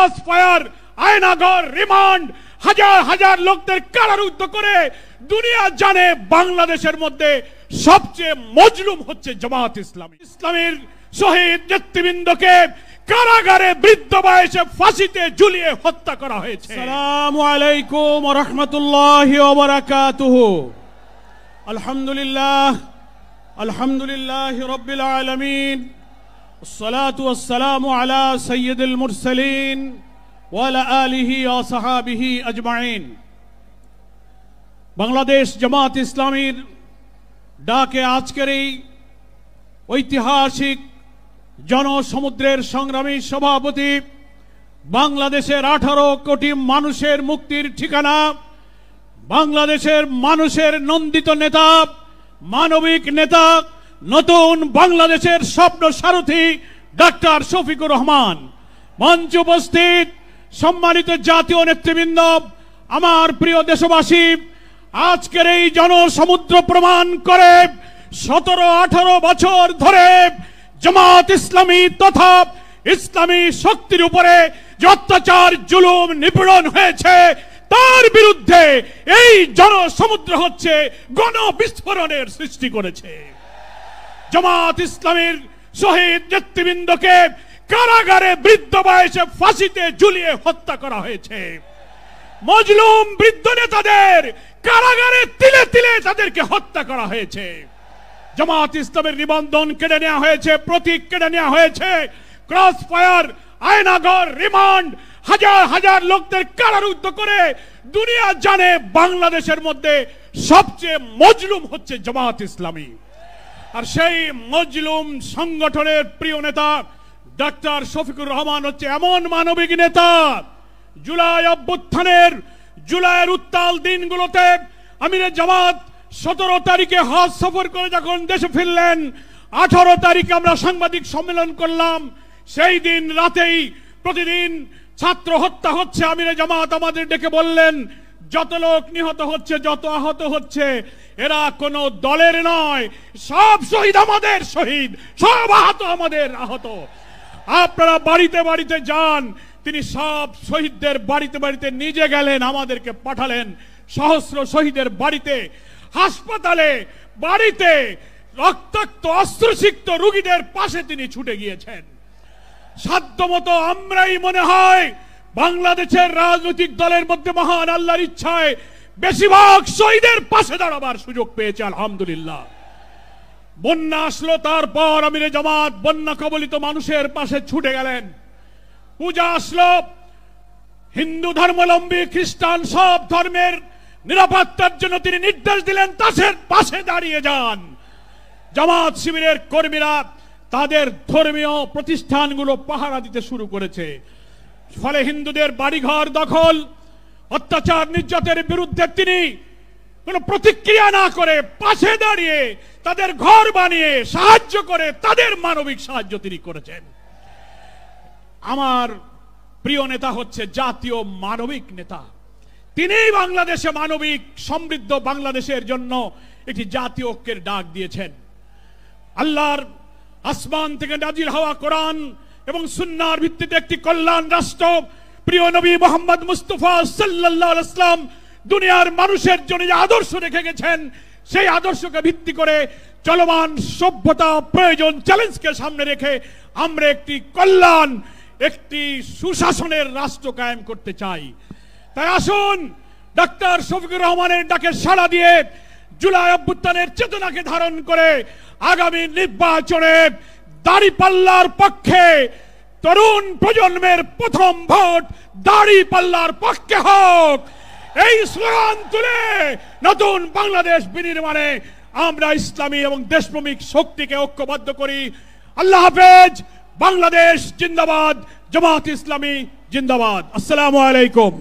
Cross fire, Aynaghor, remand, হাজার হাজার লোকদের কারারুদ্ধ করে দুনিয়া জানে বাংলাদেশের মধ্যে সবচেয়ে মজলুম হচ্ছে জামাত ইসলামী। ইসলামের শহীদ নেতৃবৃন্দকে কারাগারে বৃদ্ধ বয়সে ফাঁসিতে ঝুলিয়ে হত্যা করা হয়েছে। আসসালামু আলাইকুম ওয়া রাহমাতুল্লাহি ওয়া বারাকাতুহু। আলহামদুলিল্লাহি রাব্বিল আলামিন, والصلاة والسلام على سيد المرسلين وعلى آله وصحابه أجمعين। বাংলাদেশ জামাত ইসলামীর ডাকে আজকের এই ঐতিহাসিক জনসমুদ্রের সংগ্রামী সভাপতি, বাংলাদেশের 18 কোটি মানুষের মুক্তির ঠিকানা, বাংলাদেশের মানুষের নন্দিত নেতা, মানবিক নেতা, নতুন বাংলাদেশের স্বপ্ন সারথী ডাক্তার শফিকুর রহমান, মঞ্চে উপস্থিত সম্মানিত জাতীয় নেতৃবৃন্দ, আমার প্রিয় দেশবাসী, আজকের এই জনসমুদ্র প্রমাণ করে 17-18 বছর ধরে জামাত ইসলামী তথা ইসলামী শক্তির উপরে যে অত্যাচার, জুলুম, নিপীড়ন হয়েছে তার বিরুদ্ধে এই জনসমুদ্র হচ্ছে গণবিস্ফোরণের সৃষ্টি করেছে। জামাত ইসলামীর শহীদ নেতৃবৃন্দকে কারাগারে বৃদ্ধ বয়সে ফাঁসিতে ঝুলিয়ে হত্যা করা হয়েছে। মজলুম বৃদ্ধ নেতাদের কারাগারে তিলে তিলে তাদেরকে হত্যা করা হয়েছে। জামাত ইসলামের নিবন্ধন কেড়ে নেওয়া হয়েছে, প্রতীক কেড়ে নেওয়া হয়েছে, ক্রস ফায়ার, আয়নাঘর, রিমান্ড, হাজার হাজার লোকদের কারারুদ্ধ করে দুনিয়া জানে বাংলাদেশের মধ্যে সবচেয়ে মজলুম হচ্ছে জামাত ইসলামী। আর সেই মজলুম সংগঠনের প্রিয় নেতা ডাক্তার শফিকুর রহমান হচ্ছে এমন মানবিক নেতা, জুলাই অভ্যুত্থানের, জুলাইয়ের উত্তাল দিনগুলোতে আমিরে জামাত 17 তারিখে হজ সফর করে যখন দেশে ফিরলেন, 18 তারিখে আমরা সাংবাদিক সম্মেলন করলাম। সেই দিন রাতেই প্রতিদিন ছাত্র হত্যা হচ্ছে, আমিরে জামাত আমাদের ডেকে বললেন, যত লোক নিহত হচ্ছে, যত আহত হচ্ছে, এরা কোন দলের নয়, সব শহীদ আমাদের শহীদ, সব আহত আমাদের আহত। আপনারা বাড়িতে বাড়িতে যান। তিনি সব শহীদদের বাড়িতে বাড়িতে নিজে গেলেন, আমাদেরকে পাঠালেন। সহস্র শহীদের বাড়িতে, হাসপাতালে, বাড়িতে রক্তাক্ত অস্ত্রসিক্ত রোগীদের পাশে তিনি ছুটে গিয়েছেন। সাধ্যমতো আমরাই মনে হয় বাংলাদেশের রাজনৈতিক দলের মধ্যে মহান আল্লাহর ইচ্ছায় বেশিরভাগ শহীদের পাশে দাঁড়াবার সুযোগ পেয়েছে, আলহামদুলিল্লাহ। বন্যা আসলো, তারপর আমিরে জামাত বন্যা কবলিত মানুষের পাশে ছুটে গেলেন। পূজা আসলো, হিন্দু ধর্মাবলম্বী, খ্রিস্টান, সব ধর্মের নিরাপত্তার জন্য তিনি নির্দেশ দিলেন, তাদের পাশে দাঁড়িয়ে যান। জামাত শিবিরের কর্মীরা তাদের ধর্মীয় প্রতিষ্ঠানগুলো পাহারা দিতে শুরু করেছে। ফলে হিন্দুদের বাড়িঘর দখল, অত্যাচার, নির্যাতনের বিরুদ্ধে তিনি কোনো প্রতিক্রিয়া না করে পাশে দাঁড়িয়ে তাদের ঘর বানিয়ে সাহায্য করে, তাদের মানবিক সাহায্য তিনি করেছেন। আমার প্রিয় নেতা হচ্ছে জাতীয় মানবিক নেতা। তিনিই বাংলাদেশে মানবিক সমৃদ্ধ বাংলাদেশের জন্য একটি জাতীয় ঐক্যের ডাক দিয়েছেন। আল্লাহর আসমান থেকে নাজিল হওয়া কোরআন এবং সুন্নাহর ভিত্তিতে একটি কল্যাণ রাষ্ট্র প্রিয় নবী মুহাম্মদ মুস্তাফা সাল্লাল্লাহু আলাইহি ওয়াসাল্লাম দুনিয়ার মানুষের জন্য যে আদর্শ রেখে গেছেন, সেই আদর্শকে ভিত্তি করে চলমান সভ্যতা, প্রয়োজন, চ্যালেঞ্জকে সামনে রেখে আমরা একটি কল্যাণ, একটি সুশাসনের রাষ্ট্র কায়েম করতে চাই। তাই আসুন ডাক্তার শফিকুর রহমানের ডাকে সাড়া দিয়ে জুলাই অভ্যুত্থানের চেতনাকে ধারণ করে আগামী নির্বাচনে দাড়িপাল্লার পক্ষে, তরুণ প্রজন্মের প্রথম ভোট দাড়িপাল্লার পক্ষে হোক, এই স্লোগান তুলে নতুন বাংলাদেশ বিনির্মাণে আমরা ইসলামী এবং দেশপ্রেমিক শক্তিকে ঐক্যবদ্ধ করি। আল্লাহ হাফেজ। বাংলাদেশ জিন্দাবাদ, জামাত ইসলামী জিন্দাবাদ। আসসালামু আলাইকুম।